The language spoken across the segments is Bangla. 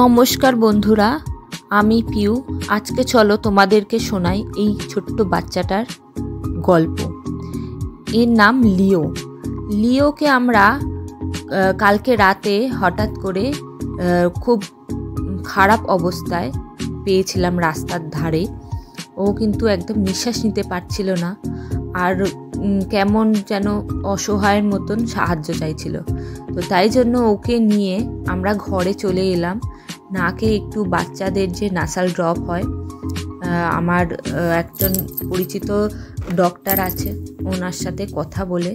নমস্কার বন্ধুরা, আমি পিউ। আজকে চলো তোমাদেরকে শোনাই এই ছোট্ট বাচ্চাটার গল্প। এর নাম লিও। লিওকে আমরা কালকে রাতে হঠাৎ করে খুব খারাপ অবস্থায় পেয়েছিলাম রাস্তার ধারে। ও কিন্তু একদম নিঃশ্বাস নিতে পারছিল না, আর কেমন যেন অসহায়ের মতন সাহায্য চাইছিল। তো তাই জন্য ওকে নিয়ে আমরা ঘরে চলে এলাম। নাকে একটু বাচ্চাদের যে নাসাল ড্রপ হয়, আমার একজন পরিচিত ডক্টর আছে, ওনার সাথে কথা বলে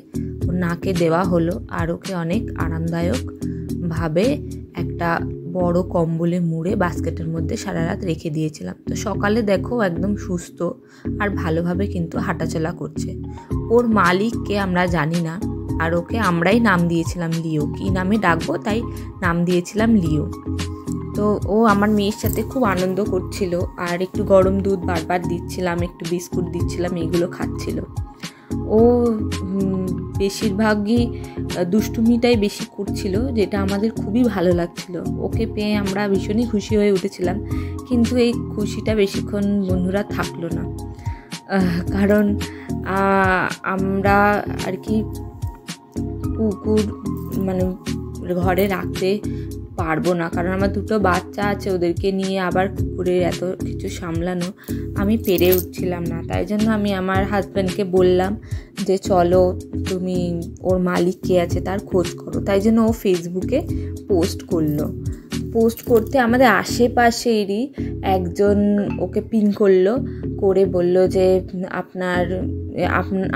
ওর নাকে দেওয়া হলো। আর ওকে অনেক আরামদায়কভাবে একটা বড় কম্বলে মুড়ে বাস্কেটের মধ্যে সারা রাত রেখে দিয়েছিলাম। তো সকালে দেখো একদম সুস্থ আর ভালোভাবে কিন্তু হাঁটাচলা করছে। ওর মালিককে আমরা জানি না, আর ওকে আমরাই নাম দিয়েছিলাম লিও। কী নামে ডাকবো তাই নাম দিয়েছিলাম লিও। তো ও আমার মেয়ের সাথে খুব আনন্দ করছিল, আর একটু গরম দুধ বারবার দিচ্ছিলাম, একটু বিস্কুট দিচ্ছিলাম, এইগুলো খাচ্ছিল। ও বেশিরভাগই দুষ্টুমিটাই বেশি করছিল, যেটা আমাদের খুবই ভালো লাগছিল। ওকে পেয়ে আমরা ভীষণই খুশি হয়ে উঠেছিলাম। কিন্তু এই খুশিটা বেশিক্ষণ বন্ধুরা থাকলো না, কারণ আমরা আর কি কুকুর মানে ঘরে রাখতে পারবো না, কারণ আমার দুটো বাচ্চা আছে, ওদেরকে নিয়ে আবার কুকুরের এত কিছু সামলানো আমি পেরে উঠছিলাম না। তাই জন্য আমি আমার হাজব্যান্ডকে বললাম যে চলো তুমি ওর মালিক কে আছে তার খোঁজ করো। তাই জন্য ও ফেসবুকে পোস্ট করলো। পোস্ট করতে আমাদের আশেপাশেরই একজন ওকে পিন করলো, করে বলল যে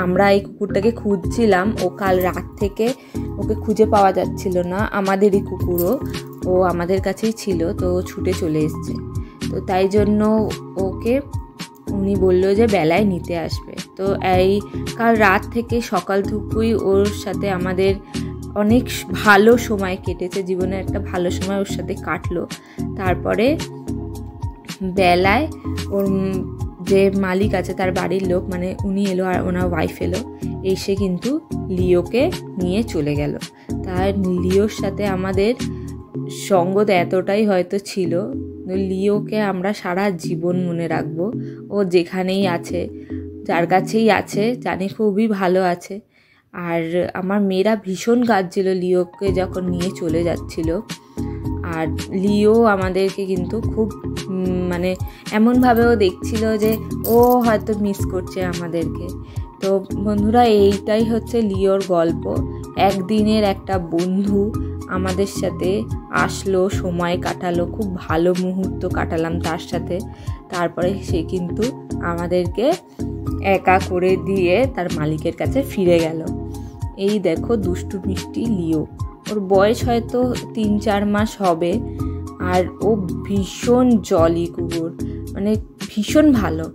আমরা এই কুকুরটাকে খুঁজছিলাম, ও কাল রাত থেকে ওকে খুঁজে পাওয়া যাচ্ছিল না, আমাদেরই কুকুরও, ও আমাদের কাছেই ছিল, তো ছুটে চলে এসছে। তো তাই জন্য ওকে উনি বললো যে বেলায় নিতে আসবে। তো এই কাল রাত থেকে সকাল থেকেই ওর সাথে আমাদের অনেক ভালো সময় কেটেছে, জীবনে একটা ভালো সময় ওর সাথে কাটলো। তারপরে বেলায় ওর যে মালিক আছে তার বাড়ির লোক, মানে উনি এলো আর ওনার ওয়াইফ এলো, এসে কিন্তু লিওকে নিয়ে চলে গেল। তার লিওর সাথে আমাদের সঙ্গ এতটাই হয়তো ছিল, লিওকে আমরা সারা জীবন মনে রাখবো। ও যেখানেই আছে, যার কাছেই আছে, জানি খুবই ভালো আছে। আর আমার মেয়েরা ভীষণ কাঁদছিল লিওকে যখন নিয়ে চলে যাচ্ছিল। আর লিও আমাদেরকে কিন্তু খুব মানে এমনভাবেও দেখছিল যে ও হয়তো মিস করছে আমাদেরকে। তো বন্ধুরা, এইটাই হচ্ছে লিওর গল্প। একদিনের একটা বন্ধু আমাদের সাথে আসলো, সময় কাটালো, খুব ভালো মুহূর্ত কাটালাম তার সাথে। তারপরে সে কিন্তু আমাদেরকে একা করে দিয়ে তার মালিকের কাছে ফিরে গেল। এই দেখো দুষ্টু মিষ্টি লিও, ওর বয়স হয়তো 3-4 মাস হবে। আর ও ভীষণ জলি কুকুর, মানে ভীষণ ভালো।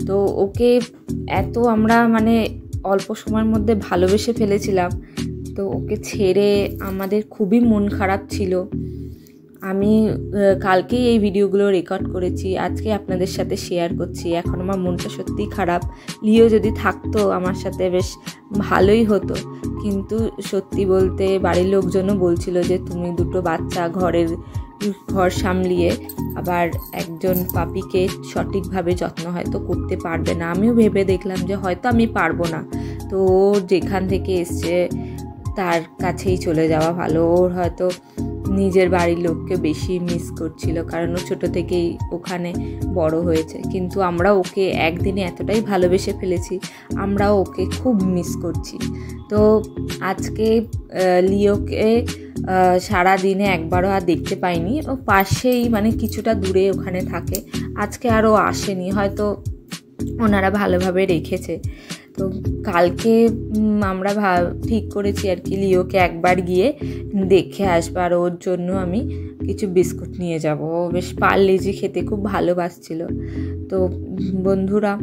তো ওকে এত আমরা মানে অল্প সময়ের মধ্যে ভালোবেসে ফেলেছিলাম। তো ওকে ছেড়ে আমাদের খুবই মন খারাপ ছিল। আমি কালকেই এই ভিডিওগুলো রেকর্ড করেছি, আজকে আপনাদের সাথে শেয়ার করছি। এখন আমার মনটা সত্যিই খারাপ। লিও যদি থাকতো আমার সাথে বেশ ভালোই হতো, কিন্তু সত্যি বলতে বাড়ির লোকজনও বলছিল যে তুমি দুটো বাচ্চা ঘর সামলিয়ে আবার একজন পাপিকে সঠিকভাবে যত্ন হয়তো করতে পারবে না। আমিও ভেবে দেখলাম যে হয়তো আমি পারবো না। তো যেখান থেকে এসছে তার কাছেই চলে যাওয়া ভালো। ওর হয়তো নিজের বাড়ির লোককে বেশি মিস করছিল, কারণ ও ছোটো থেকেই ওখানে বড় হয়েছে। কিন্তু আমরা ওকে একদিনে এতটাই ভালোবেসে ফেলেছি, আমরাও ওকে খুব মিস করছি। তো আজকে লিওকে সারা দিনে একবারও আর দেখতে পাইনি। ও পাশেই মানে কিছুটা দূরে ওখানে থাকে। আজকে আর ও আসেনি, হয়তো ওনারা ভালোভাবে রেখেছে। তো কালকে আমরা ঠিক করেছি আর কি লিওকে একবার গিয়ে দেখে আসবো, আর ওর জন্য আমি কিছু বিস্কুট নিয়ে যাব। ও বেশ পারলেজি খেতে খুব ভালোবাসছিল। তো বন্ধুরা,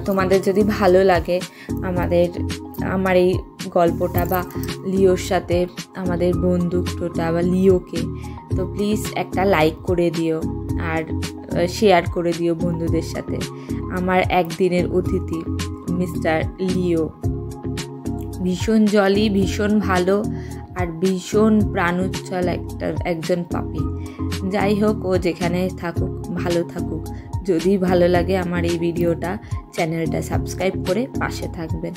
তোমাদের যদি ভালো লাগে আমার এই গল্পটা বা লিওর সাথে আমাদের বন্ধুত্বটা বা লিওকে, তো প্লিজ একটা লাইক করে দিও আর শেয়ার করে দিও বন্ধুদের সাথে। আমার একদিনের অতিথি মিস্টার লিও ভীষণ জলি, ভীষণ ভালো, আর ভীষণ প্রাণোচ্ছল একজন পাপি। যাই হোক, ও যেখানে থাকুক ভালো থাকুক। যদি ভালো লাগে আমার এই ভিডিওটা, চ্যানেলটা সাবস্ক্রাইব করে পাশে থাকবেন।